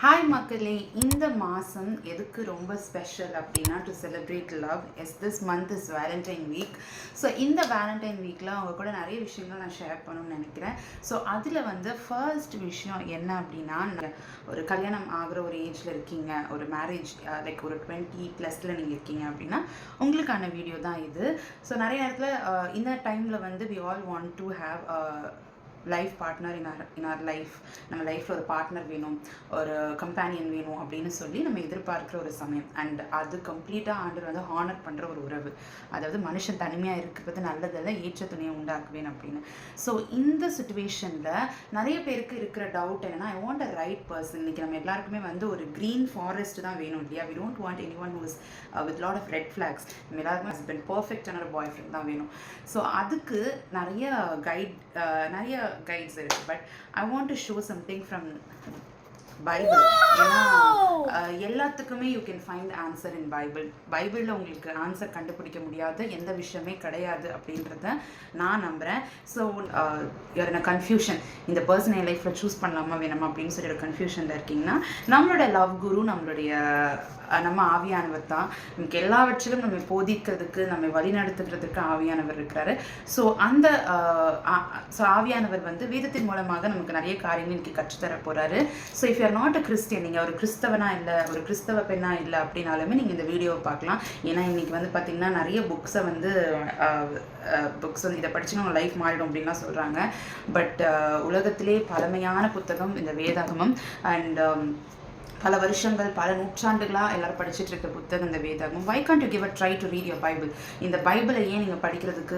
Hi மக்களே, இந்த மாதம் எதுக்கு ரொம்ப ஸ்பெஷல் அப்படின்னா to celebrate love. This month is Valentine week. So இந்த வேலண்டைன் வீக்கில் அவங்க கூட நிறைய விஷயங்கள் நான் ஷேர் பண்ணணும்னு நினைக்கிறேன். ஸோ அதில் ஃபர்ஸ்ட் விஷயம் என்ன அப்படின்னா, ஒரு கல்யாணம் ஆகிற ஒரு ஏஜில் இருக்கீங்க, ஒரு மேரேஜ் லைக் ஒரு 20+ நீங்கள் இருக்கீங்க அப்படின்னா உங்களுக்கான வீடியோ தான் இது. ஸோ நிறைய இடத்துல இந்த டைமில் we all want to have life partner in R life. நம்ம லைஃப்பில் ஒரு பார்ட்னர் வேணும், ஒரு கம்பேனியன் வேணும் அப்படின்னு சொல்லி நம்ம எதிர்பார்க்குற ஒரு சமயம். அண்ட் அது கம்ப்ளீட்டாக ஆண்டவர் ஹானர் பண்ணுற ஒரு உறவு. அதாவது மனுஷன் தனிமையாக இருக்கிறது நல்லதில்லை, ஏற்ற துணையை உண்டாக்குவேன் அப்படின்னு. ஸோ இந்த சுச்சுவேஷனில் நிறைய பேருக்கு இருக்கிற டவுட் என்னென்னா, I want a right person. இன்றைக்கி நம்ம எல்லாருக்குமே ஒரு க்ரீன் ஃபாரஸ்ட் தான் வேணும் இல்லையா? We don't want any one who's with lot of red flags. நம்ம எல்லாருக்குமே ஹஸ்பண்ட் பர்ஃபெக்டான ஒரு பாய் ஃப்ரெண்ட் தான் வேணும். ஸோ அதுக்கு நிறைய guides இருக்கு. But I want to show something from Bible. ஏன்னா எல்லாத்துக்குமே யூ கேன் ஃபைண்ட் ஆன்சர் இன் பைபிளில் உங்களுக்கு ஆன்சர் கண்டுபிடிக்க முடியாத எந்த விஷயமே கிடையாது அப்படின்றத நான் நம்புகிறேன். ஸோ யாருன்னா கன்ஃபியூஷன், இந்த பர்சன் என் லைஃப்பில் சூஸ் பண்ணலாமா வேணாமா அப்படின்னு சொல்லி ஒரு கன்ஃபியூஷனில் இருக்கீங்கன்னா, நம்மளோட லவ் குரு நம்ம ஆவியானவர் தான். நமக்கு எல்லாவற்றிலும் நம்ம போதிக்கிறதுக்கு, நம்ம வழிநடத்துகிறதுக்கு ஆவியானவர் இருக்கிறாரு. ஸோ அந்த ஆவியானவர் வேதத்தின் மூலமாக நமக்கு நிறைய காரியங்கள் இன்னைக்கு கற்றுத்தர போகிறாரு. So if you are not a Christian, நீங்கள் ஒரு கிறிஸ்தவனா இல்லை, ஒரு கிறிஸ்தவ பெண்ணா இல்லை அப்படின்னாலுமே நீங்கள் இந்த வீடியோவை பார்க்கலாம். ஏன்னா இன்னைக்கு பார்த்தீங்கன்னா நிறைய புக்ஸை இதை படிச்சுன்னா உங்கள் லைஃப் மாறிடும் அப்படின்லாம் சொல்கிறாங்க. பட் உலகத்திலே பழமையான புத்தகம் இந்த வேதாகமம். அண்ட் பல வருஷங்கள், பல நூற்றாண்டுகளாக எல்லாரும் படிச்சுட்டு இருக்க புத்தகம் இந்த வேதாகமம். Why can't you give a try to read your Bible? இந்த பைபிளை ஏன் நீங்கள் படிக்கிறதுக்கு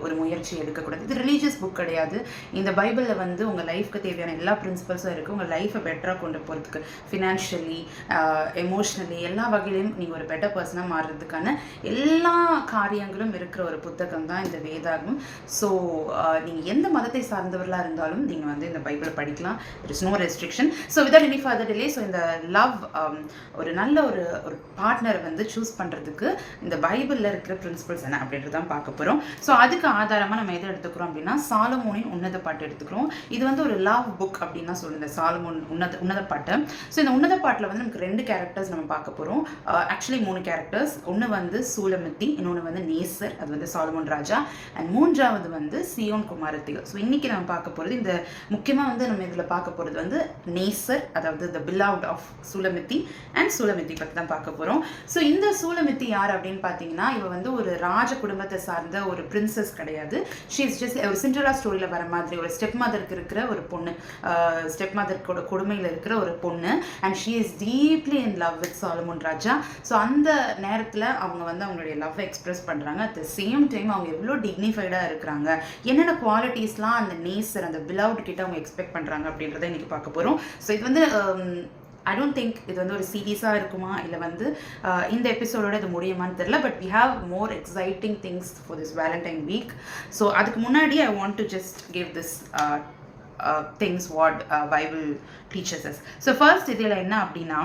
ஒரு முயற்சி எடுக்கக்கூடாது? இது ரிலீஜியஸ் புக் கிடையாது. இந்த பைபிளில் உங்கள் லைஃப்க்கு தேவையான எல்லா பிரின்சிபல்ஸும் இருக்குது. உங்கள் லைஃப்பை பெட்டராக கொண்டு போகிறதுக்கு, ஃபினான்ஷியலி, எமோஷ்னலி, எல்லா வகையிலையும் நீங்கள் ஒரு பெட்டர் பர்சனாக மாறுறதுக்கான எல்லா காரியங்களும் இருக்கிற ஒரு புத்தகம் தான் இந்த வேதாகமம். ஸோ நீங்கள் எந்த மதத்தை சார்ந்தவர்களாக இருந்தாலும் நீங்கள் இந்த பைபிளை படிக்கலாம். There is no restriction. So without any further delay, so இந்த லவ், ஒரு நல்ல ஒரு பார்ட்னரை சூஸ் பண்ணுறதுக்கு இந்த பைபிளில் இருக்கிற பிரின்சிபல்ஸ் என்ன அப்படின்றதான் பார்க்க போகிறோம். ஸோ அதுக்கு ஆதாரமாக நம்ம எதை எடுத்துக்கிறோம் அப்படின்னா, சாலமோனின் உன்னத பாட்டு எடுத்துக்கிறோம். இது ஒரு லவ் புக் அப்படின்னு தான் சொல்லுது, சாலமோன் உன்னத பாட்டு. ஸோ இந்த உன்னத பாட்டில் நமக்கு 2 கேரக்டர்ஸ் நம்ம பார்க்க போகிறோம். Actually 3 characters. ஒன்று சூலமித்தி, இன்னொன்று நேசர், அது சாலமோன் ராஜா, அண்ட் மூன்றாவது சியோன் குமாரத்திகள். ஸோ இன்னைக்கு நம்ம பார்க்க போகிறது, இந்த முக்கியமாக நம்ம இதில் பார்க்க போகிறது நேசர், அதாவது த பிலவ்ட் ஆஃப் சூலமித்தி அண்ட் சூலமித்தி பற்றி தான் பார்க்க போகிறோம். ஸோ இந்த சூலமித்தி யார் அப்படின்னு பார்த்தீங்கன்னா, இவ ஒரு ராஜ குடும்பத்தை சார்ந்த ஒரு பிரின்சஸ் கிடையாது. ஷீ இஸ் ஜஸ்ட் ஒரு சிண்ட்ரெல்லா ஸ்டோரியில் வர மாதிரி ஒரு ஸ்டெப் மதருக்கு இருக்கிற ஒரு பொண்ணு, ஸ்டெப் மதர்க்கோட கொடுமையில் இருக்கிற ஒரு பொண்ணு. And she is deeply in love with Solomon Raja. So அந்த நேரத்தில் அவங்க அவங்களுடைய லவ் எக்ஸ்பிரஸ் பண்ணுறாங்க. அட் த சேம் டைம் அவங்க எவ்வளோ டிக்னிஃபைடாக இருக்கிறாங்க, என்னென்ன குவாலிட்டிஸ்லாம் அந்த நேசர், அந்த பிலவ்ட் கிட்ட அவங்க எக்ஸ்பெக்ட் பண்ணுறாங்க அப்படின்றத இன்னைக்கு பார்க்க போகிறோம். ஸோ இது ஐ டோன்ட் திங்க் இது ஒரு சீரீஸாக இருக்குமா, இல்லை இந்த எபிசோடோட இது முடியுமான்னு தெரியல. But we have more exciting things for this Valentine week. So அதுக்கு முன்னாடி I want to just give this things what Bible teaches us. So first இதில் என்ன அப்படின்னா,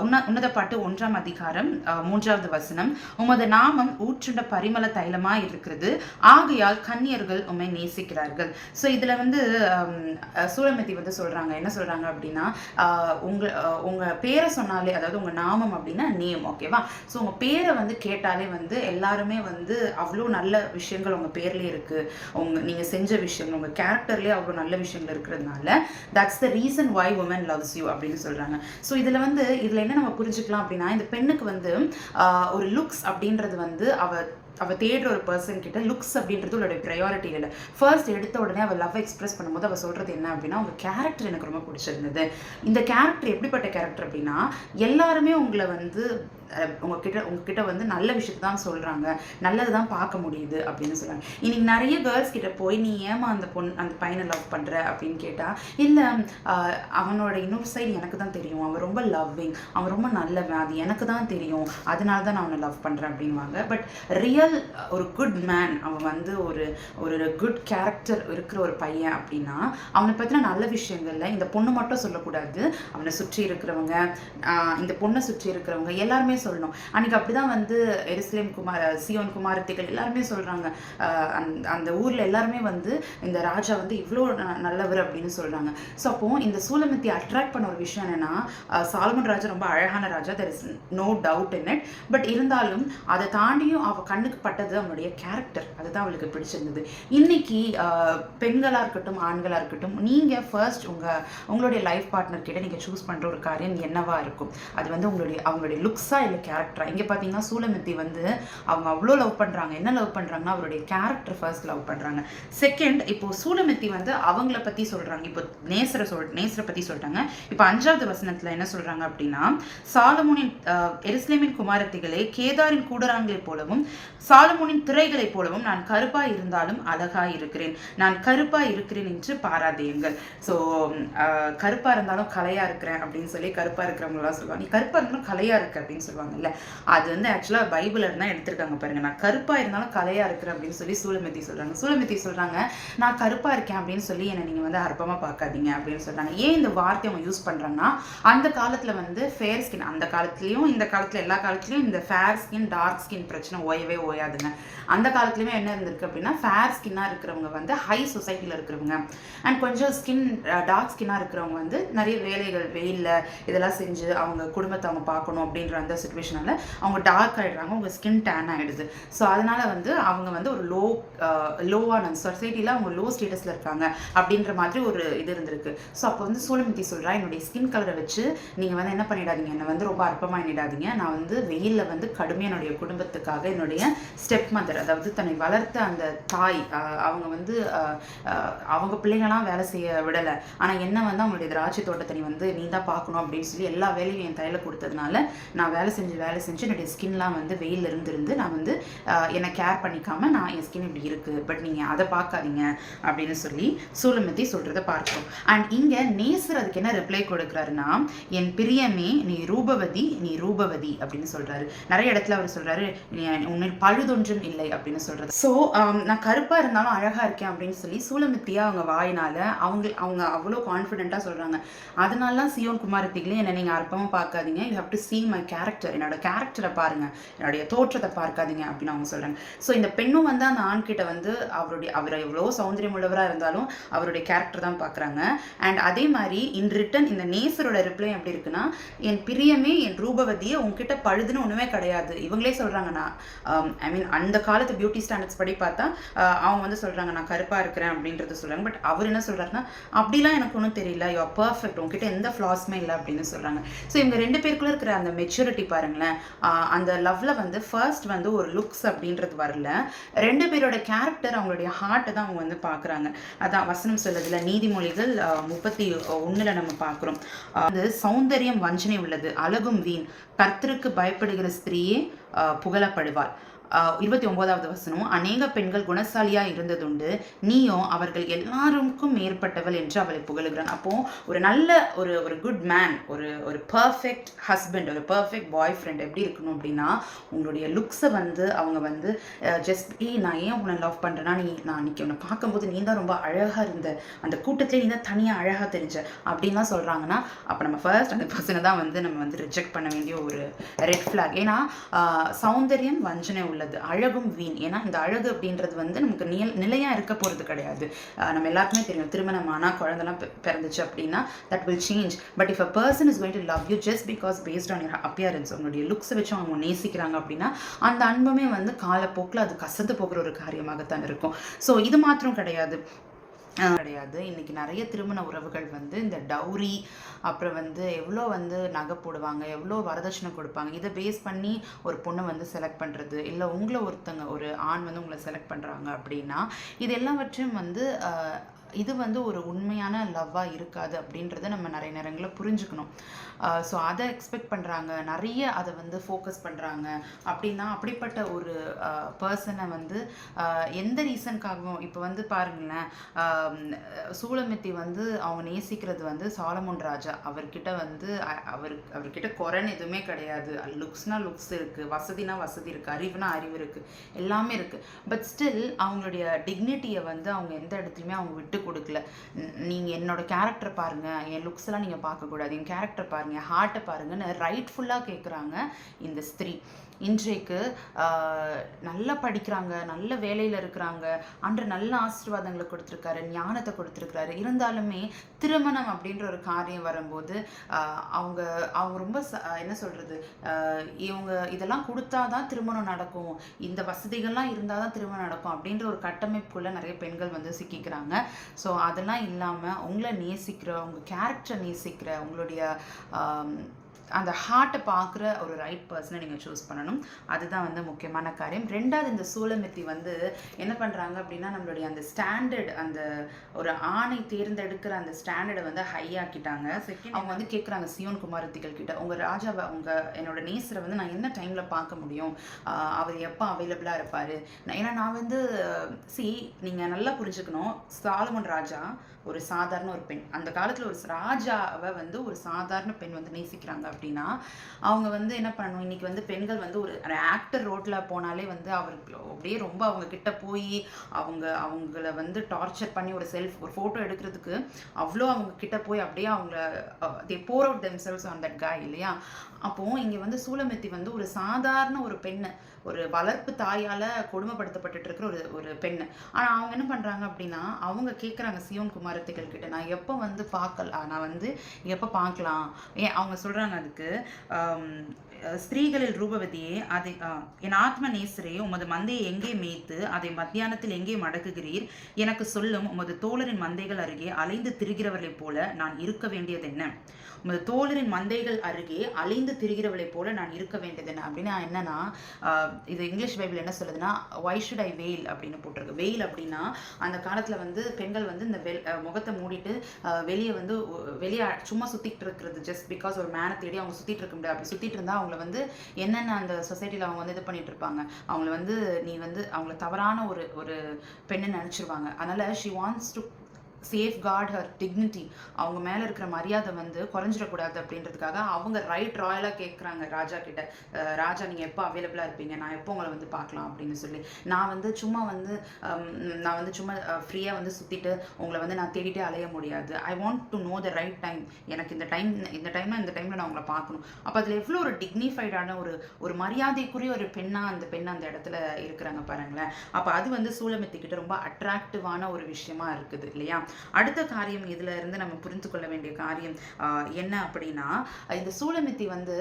உன்னத பாட்டு 1ஆம் அதிகாரம் 3வது வசனம், உமது நாமம் ஊற்றுண்ட பரிமள தைலமாக இருக்கிறது, ஆகையால் கன்னியர்கள் உம்மை நேசிக்கிறார்கள். ஸோ இதில் சூலமித்தி சொல்கிறாங்க, என்ன சொல்கிறாங்க அப்படின்னா, உங்கள் பேரை சொன்னாலே, அதாவது உங்கள் நாமம் அப்படின்னா நேம், ஓகேவா? ஸோ உங்கள் பேரை கேட்டாலே எல்லாருமே அவ்வளோ நல்ல விஷயங்கள் உங்கள் பேர்லேயே இருக்குது. நீங்கள் செஞ்ச விஷயங்கள், உங்கள் கேரக்டர்லேயே அவ்வளோ நல்ல விஷயங்கள் இருக்கிறதுனால that's the reason why women loves you அப்படின்னு சொல்றாங்க. ஸோ இதுல என்ன நம்ம புரிஞ்சுக்கலாம் அப்படின்னா, இந்த பெண்ணுக்கு ஒரு லுக்ஸ் அப்படின்றது அவ தேடுற ஒரு பர்சன் கிட்ட லுக்ஸ் அப்படின்றது அவளுடைய ப்ரையாரிட்டி இல்லை. ஃபர்ஸ்ட் எடுத்த உடனே அவள் லவ் எக்ஸ்பிரஸ் பண்ணும்போது அவள் சொல்கிறது என்ன அப்படின்னா, உங்கள் கேரக்டர் எனக்கு ரொம்ப பிடிச்சிருந்தது. இந்த கேரக்டர் எப்படிப்பட்ட கேரக்டர் அப்படின்னா, எல்லாருமே உங்களை உங்ககிட்ட நல்ல விஷயத்தை தான் சொல்கிறாங்க, நல்லது தான் பார்க்க முடியுது அப்படின்னு சொல்கிறாங்க. இன்னைக்கு நிறைய கேர்ள்ஸ் கிட்ட போய், நீ ஏமா அந்த பையனை லவ் பண்ணுற அப்படின்னு கேட்டால், இல்லை அவனோட இன்னொரு சைடு எனக்கு தான் தெரியும், அவன் ரொம்ப லவ்விங், அவன் ரொம்ப நல்லவன், அது எனக்கு தான் தெரியும், அதனால தான் நான் அவனை லவ் பண்ணுறேன் அப்படின்வாங்க. பட் ஒரு குட் மேன், அவன் ஒரு குட் கேரக்டர் இருக்கிற ஒரு பையன் அப்படின்னா, அவனை பற்றின நல்ல விஷயங்கள்ல இந்த பொண்ணு மட்டும் சொல்லக்கூடாது, அவனை சுற்றி இருக்கிறவங்க, இந்த பொண்ணை சுற்றி இருக்கிறவங்க எல்லாருமே சொல்லணும். அன்றைக்கி அப்படி தான் வந்து எருசலேம் சியோன் குமாரத்திகள் எல்லாருமே சொல்கிறாங்க, அந்த ஊரில் எல்லாருமே வந்து இந்த ராஜா வந்து இவ்வளோ நல்லவர் அப்படின்னு சொல்கிறாங்க. ஸோ அப்போது இந்த சூலமித்தி அட்ராக்ட் பண்ண ஒரு விஷயம் என்னென்னா, சாலமன் ராஜா ரொம்ப அழகான ராஜா, there is no doubt in it. But இருந்தாலும் அதை தாண்டியும் அவள் கண்ணுக்கு பட்டது அவனுடைய கேரக்டர், அதுதான் அவளுக்கு பிடிச்சிருந்தது. இன்னைக்கு பெண்களாக இருக்கட்டும் ஆண்களாக இருக்கட்டும், நீங்கள் ஃபர்ஸ்ட் உங்களுடைய லைஃப் பார்ட்னர் கிட்ட நீங்கள் சூஸ் பண்ணுற ஒரு காரியம் என்னவா இருக்கும்? அது வந்து அவங்களுடைய லுக்ஸா இல்லை கேரக்டரா? இங்கே பார்த்தீங்கன்னா சூலமித்தி வந்து அவங்க அவ்வளோ லவ் பண்ணுறாங்க. என்ன லவ் பண்ணுறாங்கன்னா அவருடைய கேரக்டர் ஃபர்ஸ்ட் லவ் பண்ணுறாங்க. செகண்ட், இப்போ சூலமித்தி வந்து அவங்கள பற்றி சொல்கிறாங்க. இப்போ நேசரை பற்றி சொல்கிறாங்க. இப்போ 5வது வசனத்தில் என்ன சொல்கிறாங்க அப்படின்னா, சாலமோனின் எருசலேமின் குமாரத்திகளே, கேதாரின் கூடாரங்களைப் போலவும் சாலமோனின் திரைகளைப் போலவும் நான் கருப்பாய் இருந்தாலும் அழகாய் இருக்கிறேன், நான் கருப்பாய் இருக்கிறேன் என்று பாராதேயுங்கள். ஸோ கருப்பாக இருந்தாலும் கலையாக இருக்கிறேன் அப்படின்னு சொல்லி கருப்பாக இருக்கிறவங்களாம் சொல்லுவாங்க. நீ கருப்பாக இருந்தாலும் கலையாக இருக்கு அப்படின்னு சொல்லுவாங்கல்ல, அது வந்து ஆக்சுவலாக பைபிளில் இருந்தால் எடுத்திருக்காங்க பாருங்க. நான் கருப்பாக இருந்தாலும் கலையாக இருக்கிறேன் அப்படின்னு சொல்லி சூலமித்தி சொல்கிறாங்க. நான் கருப்பாக இருக்கேன் அப்படின்னு சொல்லி என்னை நீங்கள் வந்து அற்பமாக பார்க்காதீங்க அப்படின்னு சொல்கிறாங்க. ஏன் இந்த வார்த்தை அவங்க யூஸ் பண்ணுறாங்கன்னா, அந்த காலத்தில் வந்து ஃபேர் ஸ்கின், அந்த காலத்துலேயும் இந்த காலத்தில் எல்லா காலத்துலேயும் இந்த ஃபேர் ஸ்கின் டார்க் ஸ்கின் பிரச்சனை ஓயாதுங்க. அந்த காலத்துலேயுமே என்ன இருந்திருக்கு அப்படின்னா, ஃபேர் ஸ்கின்னாக இருக்கிறவங்க வந்து ஹை சொசைட்டியில் இருக்கிறவங்க, அண்ட் கொஞ்சம் டார்க் ஸ்கின்னாக இருக்கிறவங்க வந்து நிறைய வேலைகள் வெயிலில் இதெல்லாம் செஞ்சு அவங்க குடும்பத்தை அவங்க பார்க்கணும் அப்படின்ற அந்த சுச்சுவேஷனில் அவங்க டார்க் ஆகிடுறாங்க, அவங்க ஸ்கின் டேன் ஆகிடுது. ஸோ அதனால் வந்து அவங்க வந்து ஒரு லோவான சொசைட்டியில் அவங்க லோ ஸ்டேட்டஸில் இருக்காங்க அப்படின்ற மாதிரி ஒரு இது இருந்திருக்கு. ஸோ அப்போ வந்து சூலமித்தி சொல்கிறா, என்னுடைய ஸ்கின் கலரை வச்சு நீங்கள் வந்து என்ன பண்ணிடாதீங்க, என்னை வந்து ரொம்ப அற்பமாக எண்ணிடாதீங்க. நான் வந்து வெயிலில் வந்து கடுமையாக என்னுடைய குடும்பத்துக்காக என்னுடைய ஸ்டெப் மதர், அதாவது தன்னை வளர்த்த அந்த தாய், அவங்க வந்து அவங்க பிள்ளைங்களாம் வேலை செய்ய விடலை, ஆனால் என்ன வந்து அவங்களுடைய திராட்சை தோட்டத்தை நீ தான் பார்க்கணும் அப்படின்னு சொல்லி எல்லா வேலையும் என் தையில் கொடுத்ததுனால நான் வேலை செஞ்சு என்னுடைய ஸ்கின்லாம் வந்து வெயில் இருந்து நான் வந்து என்னை கேர் பண்ணிக்காம நான் என் ஸ்கின் இப்படி இருக்குது, பட் நீங்கள் அதை பார்க்காதீங்க அப்படின்னு சொல்லி சூலமித்தி சொல்கிறத பார்க்கிறோம். அண்ட் இங்கே நேசர் அதுக்கு என்ன ரிப்ளை கொடுக்குறாருன்னா, என் பிரியமே நீ ரூபவதி அப்படின்னு சொல்கிறாரு. நிறைய இடத்துல அவர் சொல்கிறாரு, உன்னில் பழுதொன்றும் இல்லை அப்படின்னு சொல்கிறது. ஸோ நான் கருப்பாக இருந்தாலும் அழகாக இருக்கேன் அப்படின்னு சொல்லி சூலமித்தியா அவங்க வாயினால் அவங்க அவ்வளோ கான்ஃபிடென்ட்டாக சொல்கிறாங்க. அதனால சியோன் குமாரத்திகளே, என்னை நீங்கள் அற்பமாக பார்க்காதீங்க, you have to see my character, என்னோட கேரக்டரை பாருங்கள், என்னுடைய தோற்றத்தை பார்க்காதீங்க அப்படின்னு அவங்க சொல்கிறாங்க. ஸோ இந்த பெண்ணும் வந்து அந்த ஆண்கிட்ட வந்து அவர் எவ்வளோ சௌந்தரியம் உள்ளவராக இருந்தாலும் அவருடைய கேரக்டர் தான் பார்க்குறாங்க. அண்ட் அதே மாதிரி இன் ரிட்டன் இந்த நேசரோட ரிப்ளை எப்படி இருக்குன்னா, என் பிரியமே என் ரூபவதியை உங்ககிட்ட பழுதுன்னு ஒன்றுமே கிடையாது. இவங்களே சொல்கிறாங்கன்னா, ஐ மீன் அந்த காலத்து பியூட்டி ஸ்டாண்டர்ட்ஸ் படி பார்த்தா அவங்க வந்து சொல்கிறாங்க நான் கருப்பாக இருக்கிறேன் அப்படின்றத சொல்கிறாங்க. பட் அவர் என்ன சொல்கிறாருன்னா, அப்படிலாம் எனக்கு ஒன்றும் தெரியல, யூ ஆர் பர்ஃபெக்ட், உங்ககிட்ட எந்த ஃப்ளாஸ்மே இல்லை அப்படின்னு சொல்கிறாங்க. ஸோ இவங்க 2 பேருக்குள்ளே இருக்கிற அந்த மெச்சூரிட்டி பாருங்களேன். அந்த லவ்வில் வந்து ஃபர்ஸ்ட் வந்து ஒரு லுக்ஸ் அப்படின்றது வரல, 2 பேரோட கேரக்டர், அவங்களுடைய ஹார்ட்டை தான் அவங்க வந்து பார்க்குறாங்க. அதான் வசனம் சொல்லுதுல, நீதிமொழிகள் 31 நம்ம பார்க்குறோம். அது சௌந்தரியம் வஞ்சனை உள்ளது, அழகும் வீண், கர்த்தருக்கு பயப்படுகிற ஸ்திரீயே புகழப்படுவாள். 29வது வசனம், அநேக பெண்கள் குணசாலியா இருந்ததுண்டு, நீயோ அவர்கள் எல்லாருக்கும் மேற்பட்டவள் என்று அவளை புகழுகிறான். அப்போ ஒரு நல்ல ஒரு குட் மேன், ஒரு பர்ஃபெக்ட் ஹஸ்பண்ட், ஒரு பர்ஃபெக்ட் பாய் ஃப்ரெண்ட் எப்படி இருக்கணும் அப்படின்னா, உங்களுடைய லுக்ஸை வந்து அவங்க வந்து ஜஸ்ட் நான் ஏன் உன்னை லவ் பண்ணுறேன்னா, நான் அன்றைக்கி உன்னை பார்க்கும்போது நீ தான் ரொம்ப அழகாக இருந்த, அந்த கூட்டத்திலே நீ தான் தனியாக அழகாக தெரிஞ்ச அப்படின்லாம் சொல்கிறாங்கன்னா, அப்போ நம்ம ஃபர்ஸ்ட் அந்த பர்சனை தான் வந்து நம்ம வந்து ரிஜெக்ட் பண்ண வேண்டிய ஒரு ரெட் ஃப்ளாக். ஏன்னா சௌந்தரியம் வஞ்சனை உள்ளது, அழகும் வீண். ஏன்னா இந்த அழகு அப்படின்றது வந்து நமக்கு நிலையாக இருக்க போகிறது கிடையாது. நம்ம எல்லாருக்குமே தெரியும், திருமணமானா குழந்தைலாம் பிறந்துச்சு அப்படின்னா that will change. But if a person is going to love you just because based on your appearance, உங்களுடைய லுக்ஸை வச்சு அவங்க நேசிக்கிறாங்க அப்படின்னா அந்த அன்புமே வந்து காலப்போக்கில் அது கசந்து போகிற ஒரு காரியமாகத்தான் இருக்கும். ஸோ இது மாத்திரம் கிடையாது. இன்னைக்கு நிறைய திருமண உறவுகள் வந்து இந்த டவுரி, அப்புறம் வந்து எவ்வளோ வந்து நகை போடுவாங்க, எவ்வளோ வரதட்சணை கொடுப்பாங்க, இதை பேஸ் பண்ணி ஒரு பொண்ணை வந்து செலக்ட் பண்ணுறது, இல்லை உங்களை ஒரு ஆண் வந்து உங்களை செலக்ட் பண்ணுறாங்க அப்படின்னா, இது எல்லாவற்றையும் வந்து இது வந்து ஒரு உண்மையான லவ்வாக இருக்காது அப்படின்றத நம்ம நிறைய நேரங்களில் புரிஞ்சுக்கணும். ஸோ அதை எக்ஸ்பெக்ட் பண்ணுறாங்க, நிறைய அதை வந்து ஃபோக்கஸ் பண்ணுறாங்க அப்படின்னா, அப்படிப்பட்ட ஒரு பர்சனை வந்து எந்த ரீசனுக்காகவும், இப்போ வந்து பாருங்களேன், சூலமித்தி வந்து அவங்க நேசிக்கிறது வந்து சாலமோன் ராஜா, அவர்கிட்ட வந்து அவர்கிட்ட குறைன்னு எதுவுமே கிடையாது. லுக்ஸ்னால் லுக்ஸ் இருக்குது, வசதினா வசதி இருக்குது, அறிவுனா அறிவு இருக்குது, எல்லாமே இருக்குது. பட் ஸ்டில் அவங்களுடைய டிக்னிட்டியை வந்து அவங்க எந்த இடத்துலையுமே அவங்க விட்டு கொடுக்கல. நீங்கள் என்னோட கேரக்டர் பாருங்கள், என் லுக்ஸ் எல்லாம் நீங்கள் பார்க்கக்கூடாது, என் கேரக்டர் பாருங்கள், என் ஹார்ட்டை பாருங்கன்னு ரைட்ஃபுல்லாக கேட்குறாங்க இந்த ஸ்திரீ. இன்றைக்கு நல்லா படிக்கிறாங்க, நல்ல வேலையில் இருக்கிறாங்க, அன்று நல்ல ஆசீர்வாதங்களை கொடுத்துருக்காரு, ஞானத்தை கொடுத்துருக்காரு. இருந்தாலுமே திருமணம் அப்படின்ற ஒரு காரியம் வரும்போது அவங்க அவங்க ரொம்ப என்ன சொல்கிறது, இவங்க இதெல்லாம் கொடுத்தாதான் திருமணம் நடக்கும், இந்த வசதிகள்லாம் இருந்தால் தான் திருமணம் நடக்கும் அப்படின்ற ஒரு கட்டமைப்புக்குள்ளே நிறைய பெண்கள் வந்து சிக்கிக்கிறாங்க. ஸோ அதெல்லாம் இல்லாமல் உங்களை நேசிக்கிற, உங்கள் கேரக்டரை நேசிக்கிற, உங்களுடைய அந்த ஹார்ட்டை பார்க்குற ஒரு ரைட் பர்சனை நீங்கள் சூஸ் பண்ணணும். அதுதான் வந்து முக்கியமான காரியம். ரெண்டாவது, இந்த சூலமித்தி வந்து என்ன பண்ணுறாங்க அப்படின்னா, நம்மளுடைய அந்த ஸ்டாண்டர்ட், அந்த ஒரு ஆணை தேர்ந்தெடுக்கிற அந்த ஸ்டாண்டர்டை வந்து ஹை ஆக்கிட்டாங்க. செகண்ட், அவங்க வந்து கேட்குறாங்க சியோன் குமாரத்திகள் கிட்ட, உங்கள் ராஜாவை, என்னோட நேசரை வந்து நான் என்ன டைமில் பார்க்க முடியும், அவர் எப்போ அவைலபிளாக இருப்பார்? ஏன்னா நான் வந்து நீங்கள் நல்லா புரிஞ்சுக்கணும், சாலமன் ராஜா ஒரு சாதாரண ஒரு பெண், அந்த காலத்தில் ஒரு ராஜாவை வந்து ஒரு சாதாரண பெண் வந்து நேசிக்கிறாங்க அப்படின்னா அவங்க வந்து என்ன பண்ணணும், இன்னைக்கு வந்து பெண்கள் வந்து ஒரு ஆக்டர் ரோட்டில் போனாலே வந்து அவருக்கு அப்படியே ரொம்ப அவங்க கிட்ட போய் அவங்கள வந்து டார்ச்சர் பண்ணி ஒரு ஃபோட்டோ எடுக்கிறதுக்கு அவ்வளோ அவங்க கிட்ட போய் அப்படியே அவங்கள they pour out themselves on that guy இல்லையா? அப்போது இங்கே வந்து சூலமித்தி வந்து ஒரு சாதாரண ஒரு பெண்ணு, ஒரு வளர்ப்பு தாயால் கொடுமைப்படுத்தப்பட்டு இருக்கிற ஒரு பெண்ணு. ஆனால் அவங்க என்ன பண்ணுறாங்க அப்படின்னா, அவங்க கேட்குறாங்க சியோன் குமாரத்திகள் கிட்ட, நான் எப்போ வந்து பார்க்கலாம், நான் வந்து எப்போ பார்க்கலாம், அவங்க சொல்கிறாங்க அதுக்கு, ஸ்திரீகளில் ரூபவதியே, அதை என் ஆத்ம நேசரே, உமது மந்தையை எங்கே மேய்த்து அதை மத்தியானத்தில் எங்கே மடக்குகிறீர்? எனக்கு சொல்லும், உமது தோழரின் மந்தைகள் அருகே அலைந்து திரிகிறவர்களைப் போல நான் இருக்க வேண்டியது என்ன? உமது தோழரின் மந்தைகள் அருகே அலைந்து திரிகிறவளை போல நான் இருக்க வேண்டியது என்ன அப்படின்னா என்னன்னா, இது இங்கிலீஷ் பைபிள் என்ன சொல்லுதுன்னா, வை ஷுட் ஐ வெயில் அப்படின்னு போட்டிருக்கு. வெயில் அப்படின்னா அந்த காலத்தில் வந்து பெண்கள் வந்து இந்த முகத்தை மூடிட்டு வெளியே சும்மா சுற்றிட்டு இருக்கிறது, ஜஸ்ட் பிகாஸ் ஒரு மேனை தேடி அவங்க சுற்றிட்டு இருக்க முடியாது. அப்படி சுற்றிட்டு இருந்தால் அவங்கள வந்து என்னென்ன அந்த சொசைட்டியில் அவங்க வந்து இது பண்ணிட்டு இருப்பாங்க, அவங்கள வந்து நீ வந்து அவங்கள தவறான ஒரு பெண்ணு நினச்சிருவாங்க. அதனால் she wants to safeguard her dignity, அவங்க மேலே இருக்கிற மரியாதை வந்து குறைஞ்சிடக்கூடாது அப்படின்றதுக்காக அவங்க ராயலாக கேட்குறாங்க ராஜா கிட்ட, ராஜா நீங்கள் எப்போ அவைலபிளாக இருப்பீங்க, நான் எப்போ உங்களை வந்து பார்க்கலாம் அப்படின்னு சொல்லி, நான் வந்து சும்மா ஃப்ரீயாக வந்து சுற்றிட்டு உங்களை வந்து நான் தேடிட்டே அலைய முடியாது. ஐ want to know the right time, எனக்கு இந்த டைமில் நான் உங்களை பார்க்கணும். அப்போ அதில் எவ்வளோ ஒரு டிக்னிஃபைடான ஒரு மரியாதைக்குரிய ஒரு அந்த பெண் அந்த இடத்துல இருக்கிறாங்க பாருங்களேன். அப்போ அது வந்து சூலமித்திக்கிட்ட ரொம்ப அட்ராக்டிவான ஒரு விஷயமா இருக்குது இல்லையா? அடுத்த காரியம் இதுல இருந்து நம்ம புரிந்து கொள்ள வேண்டிய காரியம் என்ன அப்படின்னா, இந்த சூலமித்தி வந்து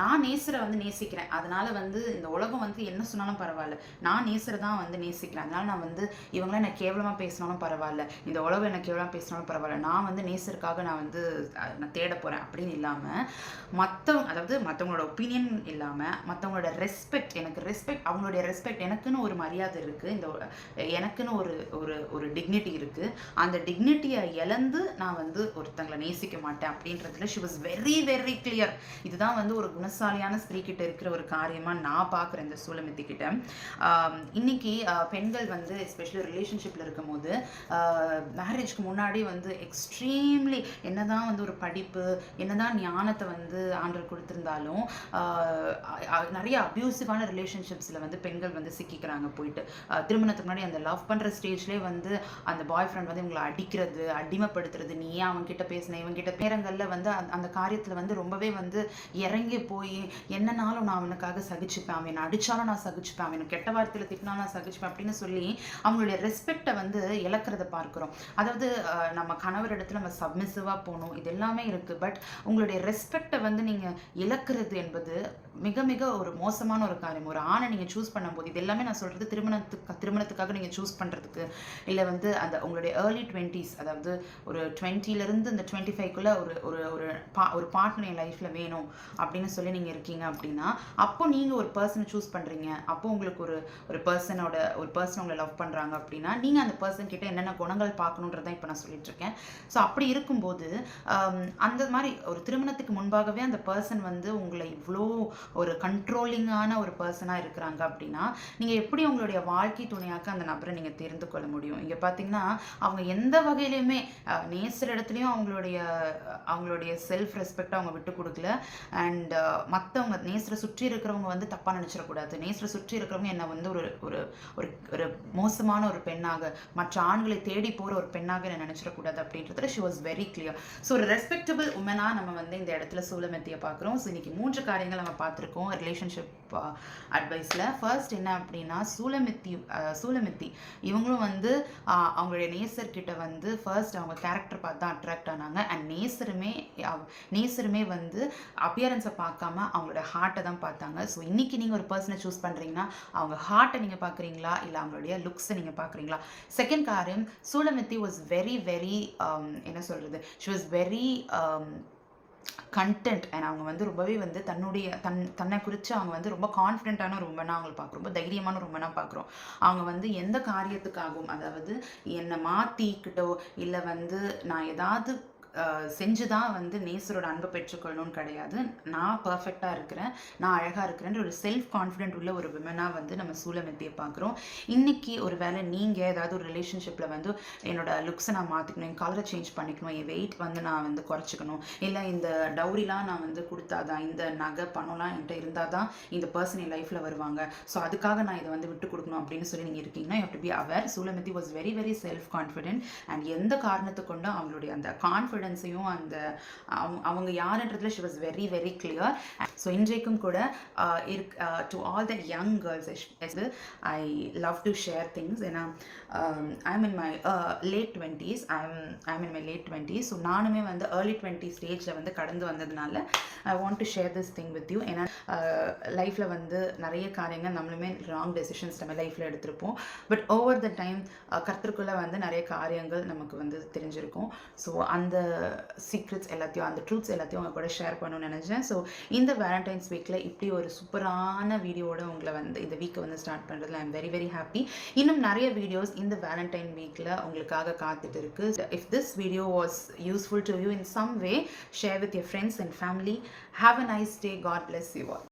நான் நேசரை வந்து நேசிக்கிறேன், அதனால வந்து இந்த உலகம் வந்து என்ன சொன்னாலும் பரவாயில்ல, நான் நேசரை தான் வந்து நேசிக்கிறேன், அதனால நான் வந்து இவங்களாம் என்ன கேவலமா பேசினாலும் பரவாயில்ல, இந்த உலகம் என்ன கேவலமா பேசினாலும் பரவாயில்ல, நான் வந்து நேசருக்காக நான் வந்து நான் தேட போறேன் அப்படின்னு இல்லாம, மற்றவங்களோட ஒப்பீனியன் இல்லாம, மற்றவங்களோட ரெஸ்பெக்ட், அவங்களுடைய ரெஸ்பெக்ட், எனக்குன்னு ஒரு மரியாதை இருக்கு, எனக்குன்னு ஒரு டிக்னிட்டி இருக்கு, அந்த டிக்னிட்டியை இழந்து நான் வந்து ஒருத்தங்களை நேசிக்க மாட்டேன் அப்படின்றதுல she was very very clear. இதுதான் வந்து ஒரு குணசாலியான ஸ்திரீ கிட்ட இருக்கிற ஒரு காரியமா நான் பார்க்குறேன் இந்த சூலமித்தி கிட்ட. இன்னைக்கு பெண்கள் வந்து எஸ்பெஷலி ரிலேஷன்ஷிப்ல இருக்கும் போது மேரேஜ்க்கு முன்னாடி வந்து எக்ஸ்ட்ரீம்லி என்னதான் வந்து ஒரு படிப்பு, என்னதான் ஞானத்தை வந்து ஆண்டவர் கொடுத்திருந்தாலும் நிறைய அபியூசிவான ரிலேஷன்ஷிப்ஸ்ல வந்து பெண்கள் வந்து சிக்கிக்கிறாங்க. போயிட்டு திருமணத்துக்கு முன்னாடி அந்த லவ் பண்ற ஸ்டேஜ்லேயே வந்து அந்த பாய் ஃப்ரெண்ட் வந்து இவங்களை அடிக்கிறது, அடிமைப்படுத்துறது, நீ ஏன் அவன் கிட்ட பேசின, இவன் கிட்ட நேரங்களில் வந்து அந்த காரியத்தில் வந்து ரொம்பவே வந்து இறங்கி போய் என்னன்னாலும் நான் அவனுக்காக சகிச்சுப்பேன், அவன் அடித்தாலும் நான் சகிச்சுப்பேன், அவன் கெட்ட வார்த்தையில் திட்டினாலும் நான் சகிச்சுப்பேன் அப்படின்னு சொல்லி அவங்களுடைய ரெஸ்பெக்டை வந்து இழக்கிறத பார்க்குறோம். அதாவது நம்ம கணவர் இடத்துல நம்ம சப்மிசிவாக போகணும், இது எல்லாமே இருக்குது. பட் உங்களுடைய ரெஸ்பெக்டை வந்து நீங்கள் இழக்கிறது என்பது மிக மிக ஒரு மோசமான ஒரு காரியம். ஒரு ஆணை நீங்கள் சூஸ் பண்ணும்போது, இது எல்லாமே நான் சொல்கிறது திருமணத்துக்காக நீங்கள் சூஸ் பண்ணுறதுக்கு, இல்லை வந்து அந்த உங்களுடைய ஏர்லி 20s, அதாவது ஒரு 20லேருந்து இந்த 25க்குள்ளே ஒரு பார்ட்னர் என் லைஃப்பில் வேணும் அப்படின்னு சொல்லி நீங்கள் இருக்கீங்க அப்படின்னா, அப்போ நீங்கள் ஒரு பர்சனை சூஸ் பண்ணுறீங்க, அப்போ உங்களுக்கு ஒரு பர்சன் உங்களை லவ் பண்ணுறாங்க அப்படின்னா, நீங்கள் அந்த பர்சன் கிட்ட என்னென்ன குணங்கள் பார்க்கணுன்றதான் இப்போ நான் சொல்லிட்டு இருக்கேன். ஸோ அப்படி இருக்கும்போது அந்த மாதிரி ஒரு திருமணத்துக்கு முன்பாகவே அந்த பர்சன் வந்து உங்களை இவ்வளோ ஒரு கண்ட்ரோலிங்கான ஒரு பர்சனாக இருக்கிறாங்க அப்படின்னா, நீங்கள் எப்படி உங்களுடைய வாழ்க்கை துணையாக்க அந்த நபரை நீங்கள் தெரிந்து கொள்ள முடியும்? இங்கே பார்த்தீங்கன்னா அவங்க அவங்க எந்த வகையிலையுமே நேசர் இடத்துலையும் அவங்களுடைய செல்ஃப் ரெஸ்பெக்ட் அவங்க விட்டு கொடுக்கல. அண்ட் மற்றவங்க நேசரை சுற்றி இருக்கிறவங்க வந்து தப்பாக நினச்சிடக்கூடாது. நேசரை சுற்றி இருக்கிறவங்க என்னை வந்து ஒரு ஒரு ஒரு ஒரு மோசமான ஒரு பெண்ணாக, மற்ற ஆண்களை தேடி போகிற ஒரு பெண்ணாக என்ன நினச்சிடக்கூடாது அப்படின்றதுல she was very clear. So ஒரு ரெஸ்பெக்டபிள் உமனாக நம்ம வந்து இந்த இடத்துல சூலமெத்தியை பார்க்குறோம். ஸோ இன்னைக்கு 3 காரியங்கள் நம்ம பார்த்துருக்கோம் ரிலேஷன்ஷிப் அட்வைஸில். ஃபர்ஸ்ட் என்ன அப்படின்னா சூலமெத்தி இவங்களும் வந்து அவங்களுடைய நேசர்கிட்ட வந்து ஃபர்ஸ்ட் அவங்க கேரக்டர் பார்த்து தான் அட்ராக்ட் ஆனாங்க. அண்ட் நேசருமே வந்து அப்பியரன்ஸை பார்க்காம அவங்களோட ஹார்ட்டை தான் பார்த்தாங்க. ஸோ இன்னைக்கு நீங்கள் ஒரு பர்சனை சூஸ் பண்ணுறீங்கன்னா அவங்க ஹார்ட்டை நீங்கள் பார்க்குறீங்களா இல்லை அவங்களுடைய லுக்ஸை நீங்கள் பார்க்குறீங்களா? செகண்ட் காரியம், சூலமெத்தி வாஸ் வெரி வெரி என்ன சொல்கிறது, she was very content. And அவங்க வந்து ரொம்பவே வந்து தன்னை குறித்து அவங்க வந்து ரொம்ப கான்ஃபிடென்ட்டான ஒரு உமனாக அவங்களை பார்க்குறோம், ரொம்ப தைரியமான ஒரு உமனாக பார்க்குறோம். அவங்க வந்து எந்த காரியத்துக்காகவும், அதாவது என்னை மாற்றிக்கிட்டோ இல்லை வந்து நான் ஏதாவது செஞ்சு தான் வந்து நேசரோட அன்பை பெற்றுக்கொள்ளணும்னு கிடையாது. நான் பர்ஃபெக்டாக இருக்கிறேன், நான் அழகாக இருக்கிறேன்ற ஒரு செல்ஃப் கான்ஃபிடென்ட் உள்ள ஒரு விமனாக வந்து நம்ம சூலமெத்தியை பார்க்குறோம். இன்றைக்கி ஒரு வேளை நீங்கள் ஏதாவது ஒரு ரிலேஷன்ஷிப்பில் வந்து என்னோட லுக்ஸை நான் மாற்றிக்கணும், என் கலரை சேஞ்ச் பண்ணிக்கணும், என் வெயிட் வந்து நான் வந்து குறைச்சிக்கணும், இல்லை இந்த டவுரிலாம் நான் வந்து கொடுத்தாதான், இந்த நகை பணம்லாம் என்கிட்ட இருந்தால் தான் இந்த பர்சன் என் லைஃப்பில் வருவாங்க, ஸோ அதுக்காக நான் இதை வந்து விட்டு கொடுக்கணும் அப்படின்னு சொல்லி நீங்கள் இருக்கீங்கன்னா you have to be aware. Shulamith was very very self confident. And எந்த காரணத்தை கொண்டும் அவங்களுடைய அந்த கான்ஃபிடென்ஸையும் அந்த அவங்க யாருன்றதுல she was very very clear. So இன்றைக்கும் கூட to all the young girls I love to share things. ஏன்னா I'm in my late 20s. I'm in my late 20s. So நானுமே வந்து early 20 ஸ்டேஜில் வந்து கடந்து வந்ததுனால I want to share this thing with you. ஏன்னா லைஃப்பில் வந்து நிறைய காரியங்கள் நம்மளுமே ராங் டெசிஷன்ஸ் நம்ம லைஃப்பில் எடுத்திருப்போம். பட் ஓவர் த டைம் கர்த்தருக்குள்ளே வந்து நிறைய காரியங்கள் நமக்கு வந்து தெரிஞ்சிருக்கும். ஸோ அந்த சீக்ரெட்ஸ் எல்லாத்தையும், அந்த ட்ரூத்ஸ் எல்லாத்தையும் உங்க கூட ஷேர் பண்ணணும்னு நினச்சேன். ஸோ இந்த வேலண்டைன்ஸ் வீக்கில் இப்படி ஒரு சூப்பரான வீடியோட உங்களை வந்து இந்த வீக்கை வந்து ஸ்டார்ட் பண்ணுறதுல ஐம் வெரி வெரி ஹாப்பி. இன்னும் நிறைய வீடியோஸ் இந்த வேலண்டைன் வீக்கில் உங்களுக்காக காத்துட்டு இருக்கு. If this video was useful to you in some way, share with your friends and family. Have a nice day. God bless you all.